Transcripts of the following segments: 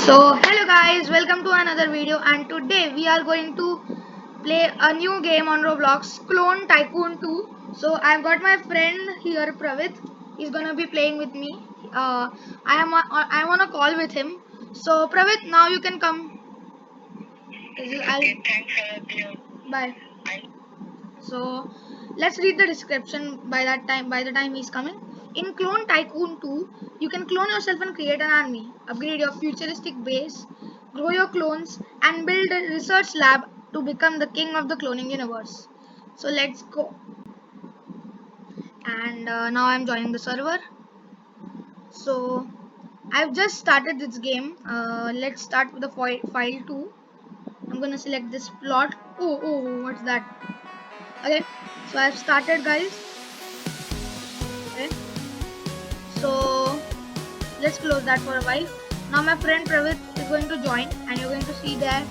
So hello guys, welcome to another video, and today we are going to play a new game on Roblox, Clone Tycoon 2. So I've got my friend here, Pravit. He's gonna be playing with me. I'm on a call with him. So Pravit, now you can come. Okay, thanks for your Bye. Bye. So let's read the description by the time he's coming. In Clone Tycoon 2, you can clone yourself and create an army, upgrade your futuristic base, grow your clones, and build a research lab to become the king of the cloning universe. So let's go. And now I'm joining the server. So I've just started this game. Let's start with the file 2. I'm gonna select this plot. Oh, what's that? Okay, so I've started, guys. Okay, so let's close that for a while. Now my friend Pravit is going to join, and you're going to see there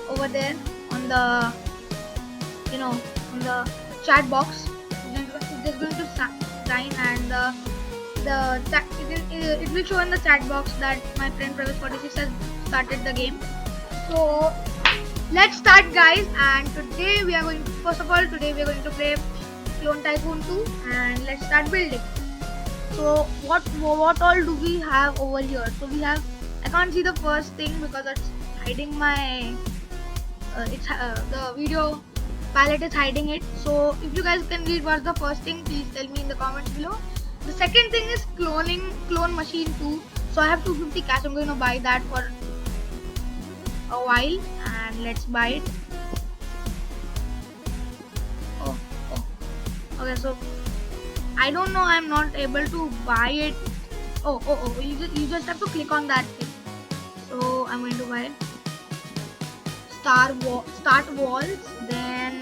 over there on the on the chat box. It's just going to sign, and it will show in the chat box that my friend Pravit 46 has started the game. So let's start, guys. And today we are going to, today we are going to play Clone Tycoon 2, and let's start building. So what all do we have over here? So we have, I can't see the first thing because it's hiding my the video palette is hiding it. So if you guys can read what's the first thing, please tell me in the comments below. The second thing is clone machine 2. So I have 250 cash. I'm going to buy that for a while, and let's buy it. Oh, okay, so I don't know, I'm not able to buy it. Oh, you just have to click on that thing. So I'm going to buy it. Start walls, then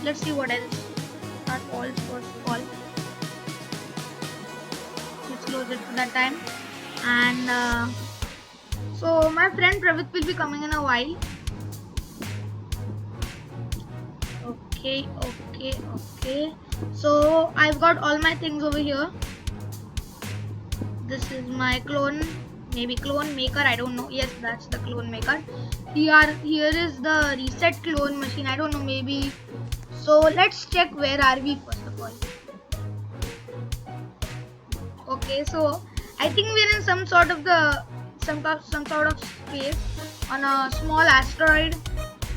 let's see what else. Start walls first of all. Let's close it for that time. And so my friend Pravit will be coming in a while. Okay. So I've got all my things over here. This is my clone, maybe clone maker, I don't know. Yes, that's the clone maker. Here is the reset clone machine, I don't know, maybe. So let's check where are we first of all. Okay, so I think we're in some sort of space on a small asteroid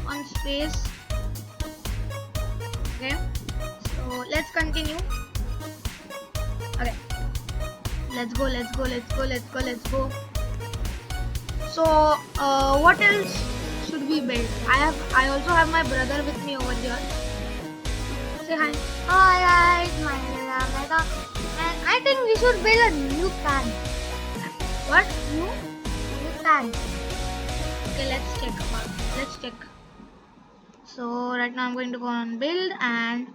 on space. Okay, so let's continue. Okay, let's go. So what else should we build? I also have my brother with me over here. Say hi. Hi guys, my name is Mega, and I think we should build a new pan. What? New pan. Okay, let's check. So right now I'm going to go on build, and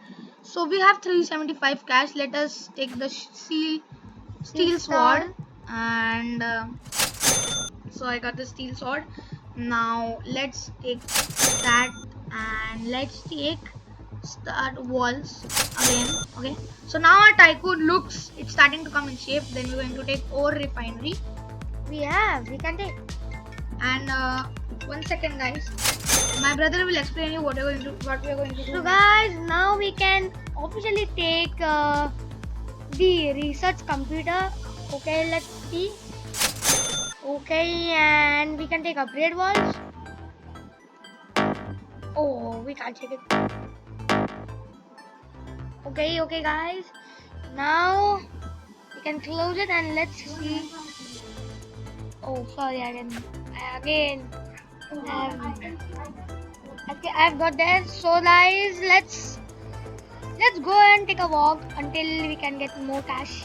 so we have 375 cash. Let us take the steel sword, and so I got the steel sword. Now let's take that, and let's take start walls again. Okay, so now our tycoon looks, it's starting to come in shape. Then we're going to take ore refinery. We can take. And 1 second, guys, my brother will explain you what we are going to do. So guys, now we can officially take the research computer. Okay, let's see. Okay, and we can take upgrade walls. Oh, we can't take it. Okay, guys. Now we can close it and let's see. Oh, sorry, again. Okay, I've got that. So guys, let's go and take a walk until we can get more cash.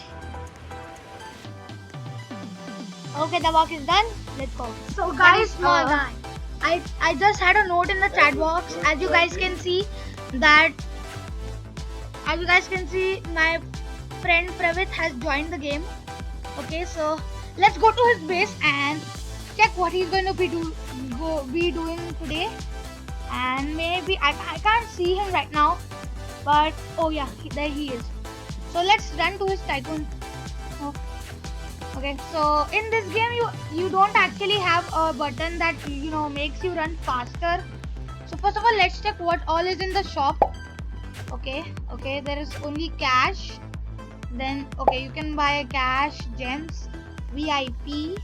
Okay, the walk is done. Let's go. So guys, small guy. I just had a note in the chat box. As you guys can see, my friend Pravit has joined the game. Okay, so let's go to his base and check what he's going to be doing today. And maybe I can't see him right now, but oh yeah, there he is. So let's run to his tycoon. Okay, Okay, so in this game you don't actually have a button that makes you run faster. So first of all, let's check what all is in the shop. Okay, there is only cash. Then okay, you can buy cash, gems, VIP,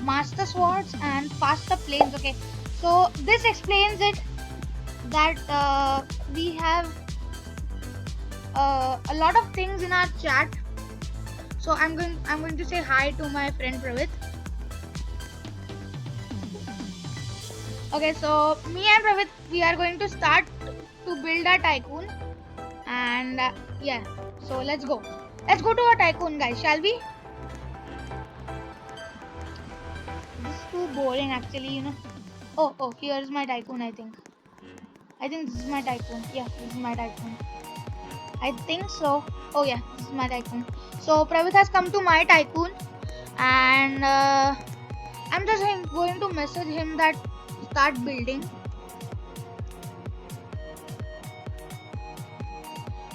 master swords, and faster planes. Okay, so this explains it that we have a lot of things in our chat. So I'm going to say hi to my friend Pravit. Okay, so me and Pravit, we are going to start to build a tycoon, and yeah, so let's go. Let's go to a tycoon, guys, shall we? This is too boring, actually. Oh, here's my tycoon. I think this is my tycoon. Yeah, this is my tycoon. I think so. Oh yeah, this is my tycoon. So Pravit has come to my tycoon, and I'm just going to message him that start building.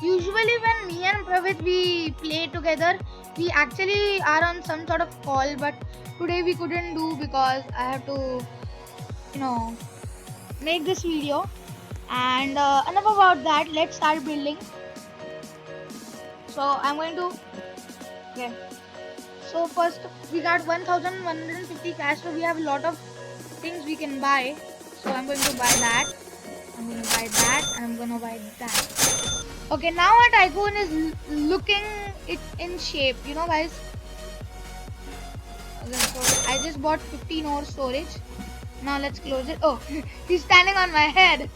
Usually when me and Pravit we play together, we actually are on some sort of call, but today we couldn't do because I have to, make this video. And enough about that, let's start building. So I'm going to, okay. So first we got 1150 cash, so we have a lot of things we can buy. So I'm going to buy that, I'm going to buy that, and I'm going to buy that. Okay, now our tycoon is looking it in shape, guys. Okay, so I just bought 15 more storage. Now let's close it. Oh, he's standing on my head.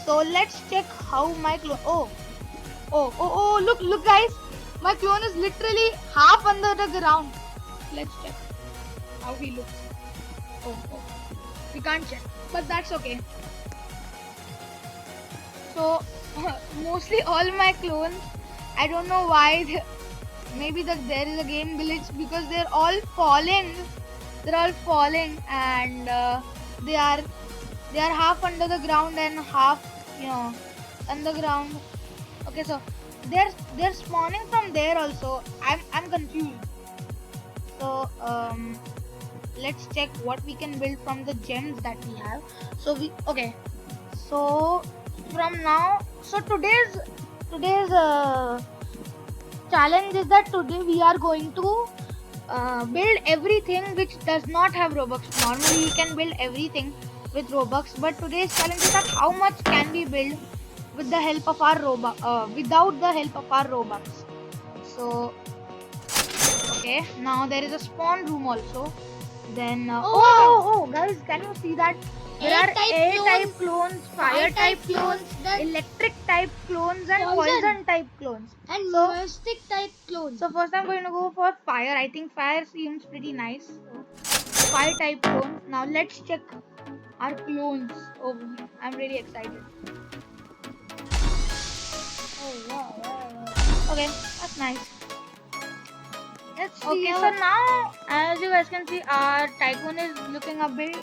So let's check how my clone. Oh, look, guys. My clone is literally half under the ground. Let's check how he looks. Oh, we can't check, but that's okay. So mostly all my clones, I don't know why. Maybe there is a game glitch because they're all falling. They're all falling, and they are half under the ground and half underground. Okay, so they're spawning from there also. I'm confused. So let's check what we can build from the gems that we have. So so from now, so today's challenge is that today we are going to build everything which does not have Robux. Normally we can build everything with Robux, but today's challenge is that how much can we build with the help of our Robux, without the help of our Robux. So okay, now there is a spawn room also. Then guys, can you see that there are air type clones, fire type clones, electric type clones, and poison type clones, and mystic type clones. So first I'm going to go for fire. I think fire seems pretty nice. So, fire type clones. Now let's check our clones. Oh, I'm really excited. Oh wow. Okay, that's nice. Let's see. Okay, so now as you guys can see, our tycoon is looking a bit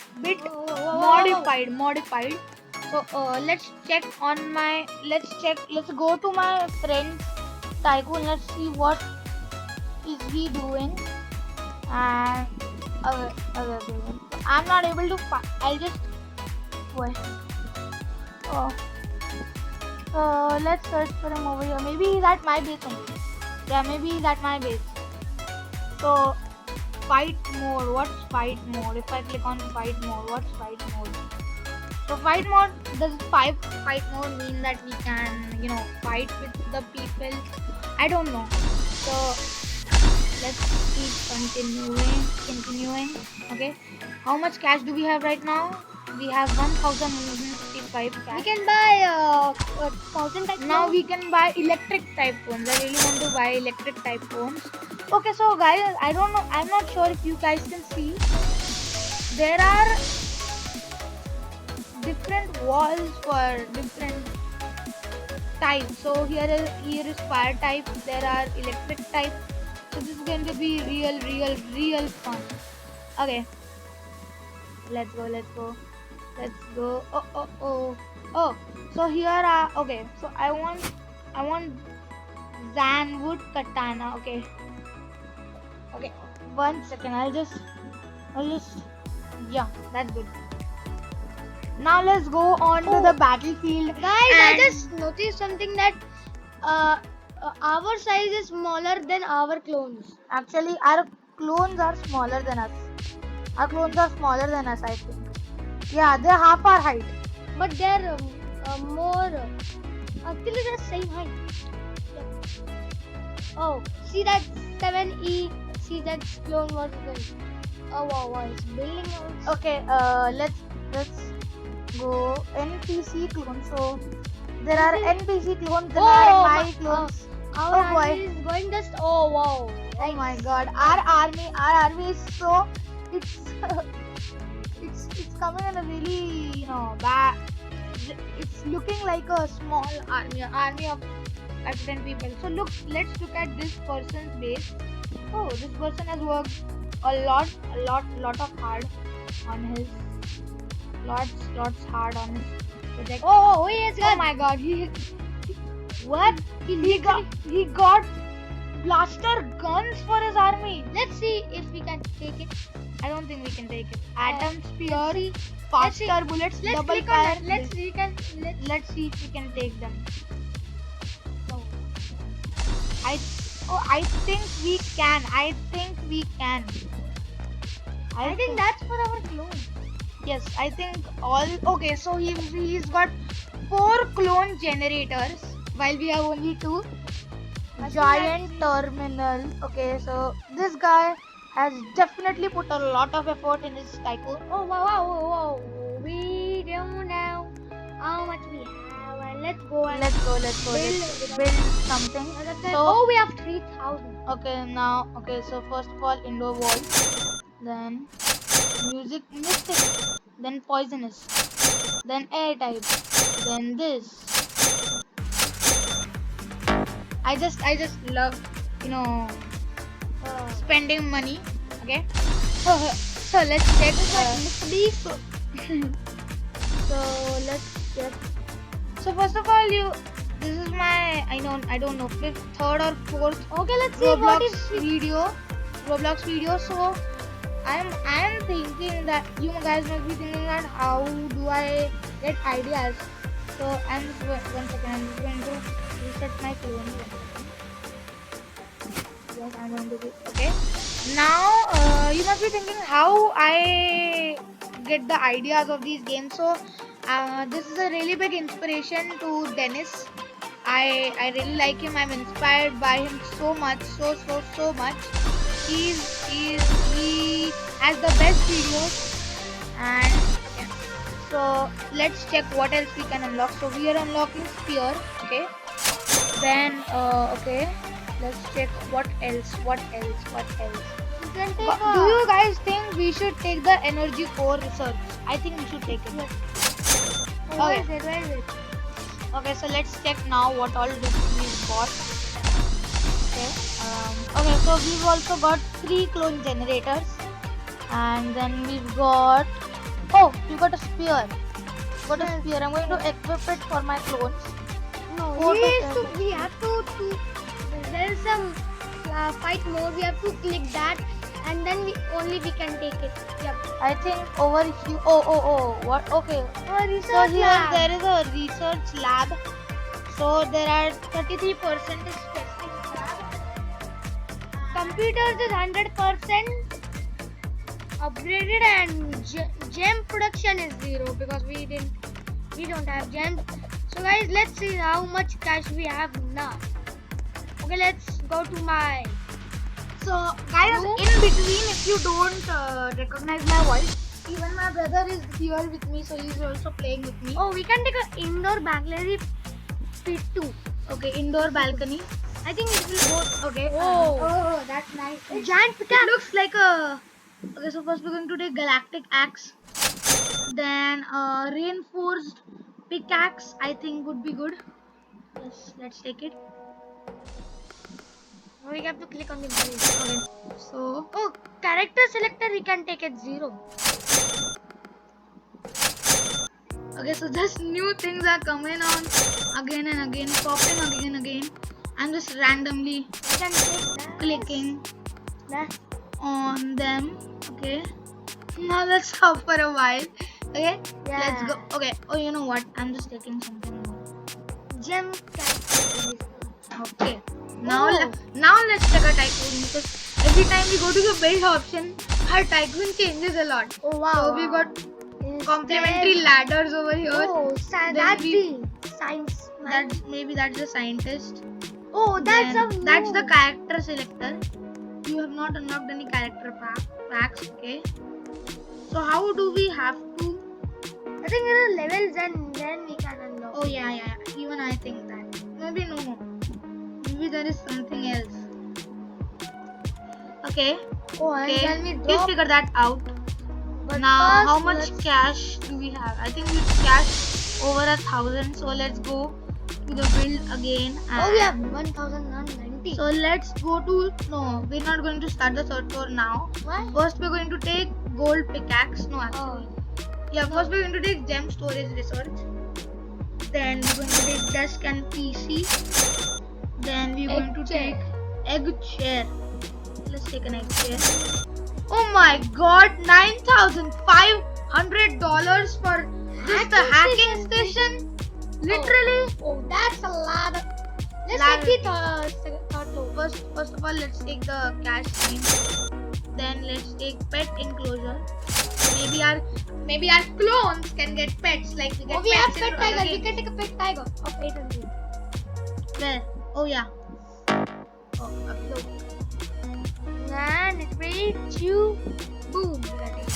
modified. So let's check on my. Let's go to my friend's tycoon. Let's see what is he doing. And okay. I'm not able to find. I'll just wait. Let's search for him over here. Maybe he's at my base only. Yeah, maybe he's at my base. So fight mode. What's fight mode? If I click on fight mode, what's fight mode? So fight mode, does fight mode mean that we can fight with the people? I don't know. So let's keep continuing. Okay, how much cash do we have right now? We have 1,155 cash. We can buy 1,000 type. Now we can buy electric type phones. I really want to buy electric type phones. Okay, so guys, I don't know. I'm not sure if you guys can see. There are different walls for different types. So here is fire type. There are electric type. So this is going to be real fun. Okay, let's go. Oh. So here are okay. So I want Zanwood katana. Okay. Okay, 1 second. I'll just, yeah, that's good. Now let's go on to the battlefield. Guys, I and- just noticed something that our size is smaller than our clones. Actually, our clones are smaller than us. Our clones are smaller than us, I think. Yeah, they're half our height. But they're more. Actually, they're same height. Oh, see that 7E. See that clone was built. Oh wow, it's building also. Okay, let's go NPC clones. So there are NPC clones. There are my clones. Our Oh, army boy. is going just. Oh wow. Oh my God, our army is so it's it's coming in a really bad. It's looking like a small army of 10 people. So let's look at this person's base. Oh, this person has worked a lot of hard on his lots hard on his project. Oh yes, Oh my God, what he got blaster guns for his army. Let's see if we can take it. I don't think we can take it. Atom spear, Let's see. faster bullets, Let's double click on fire. that. Let's See if we can take them. No. I think we can. I think that's for our clone. yes. I think all. Okay, so he's got 4 clone generators while we have only 2. I think Giant terminal. Okay, so this guy has definitely put a lot of effort in his tycoon. Oh wow. We don't know how much we have. And let's go and Let's go. Let's build something. oh, we have 3,000. Okay, so first of all, indoor wall, then mystic, then poisonous, then air type, then this. I just love, spending money. Okay. So let's check. So let's check. So first of all, this is my I don't know 5th, 3rd or 4th Okay, let's see what Roblox is video. So I am thinking that you guys must be thinking that how do I get ideas. So I'm just one second. I'm just going to reset my clone. Yes, I'm going to do okay. Now you must be thinking how I get the ideas of these games. So this is a really big inspiration to Dennis. I really like him. I'm inspired by him so much, so much. He has the best videos. And yeah. So let's check what else we can unlock. So we are unlocking spear. Okay. Then okay. Let's check what else. You can take Do you guys think we should take the energy core research? I think we should take it. Where is it? Okay, so let's check now what all we've got. Okay, so we've also got 3 clone generators, and then we've got we got a spear. I'm going to equip it for my clones. No, Four we have to there is some fight mode. We have to click that, and then we can take it. Yep. I think over here. What? Okay. So here there is a research lab. So there are 33% is testing lab. Computers is 100% upgraded, and gem production is 0 because we don't have gems. So guys, let's see how much cash we have now. Okay, let's go to my. So guys, in between, if you don't recognize my voice, even my brother is here with me, so he's also playing with me. Oh, we can take an indoor balcony pit too. Okay, indoor balcony. I think it will go. Okay. Oh. That's nice. Giant pickaxe. It looks like a. Okay, so first we're going to take galactic axe. Then reinforced pickaxe. I think would be good. Yes, let's take it. We have to click on the money. Okay. So Character selector, we can take it 0. okay, so just new things are coming on again and again, popping again and again. I'm just randomly We can take that. clicking. That. on them. Okay. Now let's stop for a while. Okay. Yeah. Let's go. Okay. Oh, you know what? I'm just taking something more. Gem character. Okay. Now, Oh. now let's check our tycoon because every time we go to the build option, our tycoon changes a lot. Oh wow. So we got Is complementary there- ladders over here. Oh, Then that's we- the science. Man. That's the scientist. Oh, that's Then a that's the new- character selector. You have not unlocked any character packs. Okay. So how do we have to? I think there are levels and then we can unlock. Oh yeah. Even I think that. Maybe no. Maybe there is something else. Okay. Oh, and Okay. can we Please drop? figure that out. But Now, first, how much let's- cash do we have? I think we cashed over 1,000. So let's go to the build again. Oh, we have and- 1,190. So let's go to. No, we're not going to start the third floor now. What? First, we're going to take gold pickaxe. No, actually. Yeah, first we're going to take gem storage research. Then we're going to take desk and PC. Then we're going to take egg chair. Let's take an egg chair. Oh my god, $9,500 for just the hacking station? Literally? Oh, that's a lot. Let's Lot. take the third floor. First of all, let's take the cash stream. Then let's take pet enclosure. Maybe our clones can get pets like we get Oh, we have pets in pet other tiger. We games. can take a pet tiger of 800. Where? Oh yeah. Oh, upload. And it waits you. Boom. We got it.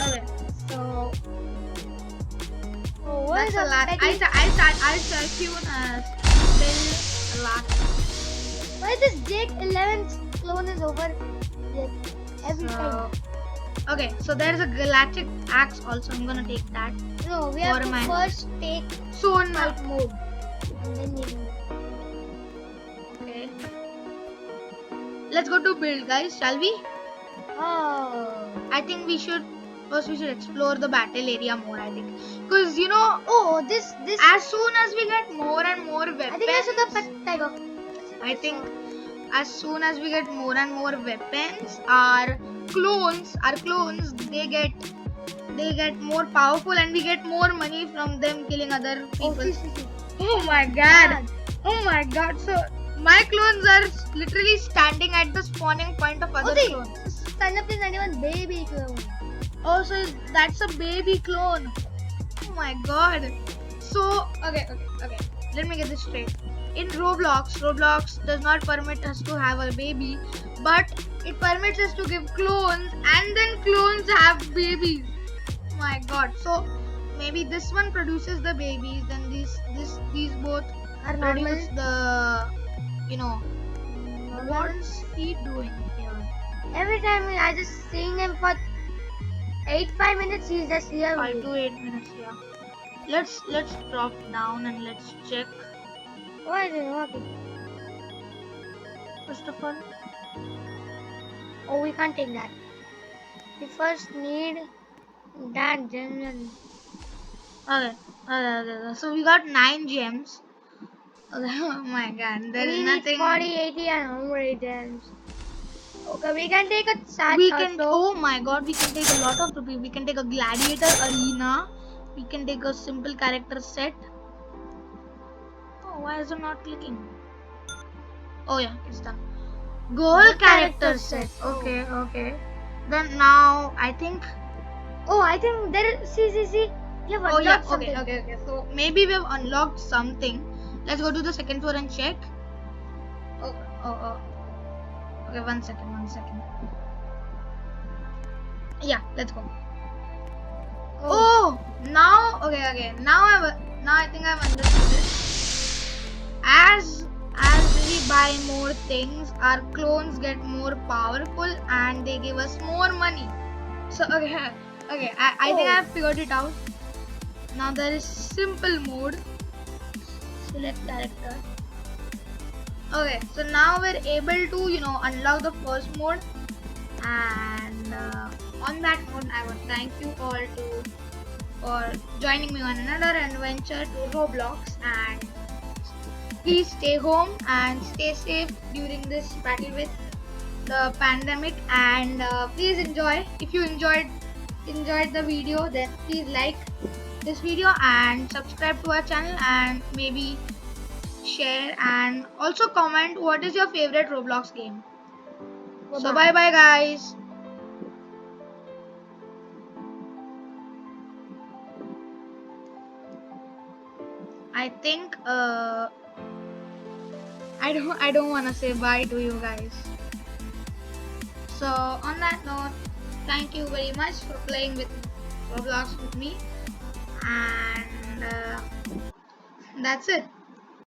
Okay. So. Oh, what That's is a lot. pet- I'll tune as still a lot. Why this Jake 11th clone is over yet every time? Okay, so there's a galactic axe also. I'm gonna take that. No, we have for to mine. first take So now, fight mode. And then we do. okay. Let's go to build, guys. Shall we? Oh. I think we should explore the battle area more. I think because Oh, this. as soon as we get more and more weapons, I think I should have pet tiger. I think as soon as we get more and more weapons, our clones, they get more powerful and we get more money from them killing other Oh, people. see. Oh my god! Oh my god! So my clones are literally standing at the spawning point of other Oh, see. clones. Sign up is 91 baby clone. Oh, so that's a baby clone. Oh my god. So okay. Let me get this straight. In Roblox does not permit us to have a baby, but it permits us to give clones and then clones have babies. Oh my god. So maybe this one produces the babies, then these both Are normal. produce the what's he doing here? Every time I just seeing him for 8-5 minutes, he's just here. 5 to 8 minutes, yeah. Let's drop down and let's check. Why is it working? First of all, Oh, we can't take that. We first need that gem. okay. So we got 9 gems. Okay. Oh my god, there We is need nothing. 40, 80 and 100 gems. Okay, we can take a chat We can. also. Oh my god, we can take a lot of rupees. We can take a gladiator arena. We can take a simple character set. Oh, why is it not clicking? Oh yeah, it's done. Gold character set. Okay. Then now I think. Oh, I think there. See. You have Oh yeah. unlocked something. Okay. So maybe we have unlocked something. Let's go to the second floor and check. Oh. Okay, one second. Yeah, let's go. Oh, now okay. Now I think I've understood it. As we buy more things, our clones get more powerful and they give us more money. So okay. I think I've figured it out. Now there is simple mode. Select character. Okay, so now we're able to unlock the first mode, and on that note I want to thank you all for joining me on another adventure to Roblox, and please stay home and stay safe during this battle with the pandemic, and please enjoy. If you enjoyed the video, then please like this video and subscribe to our channel, and maybe share and also comment what is your favorite Roblox game. So bye bye guys. I think I don't want to say bye to you guys. So on that note, thank you very much for playing with Roblox with me, and that's it.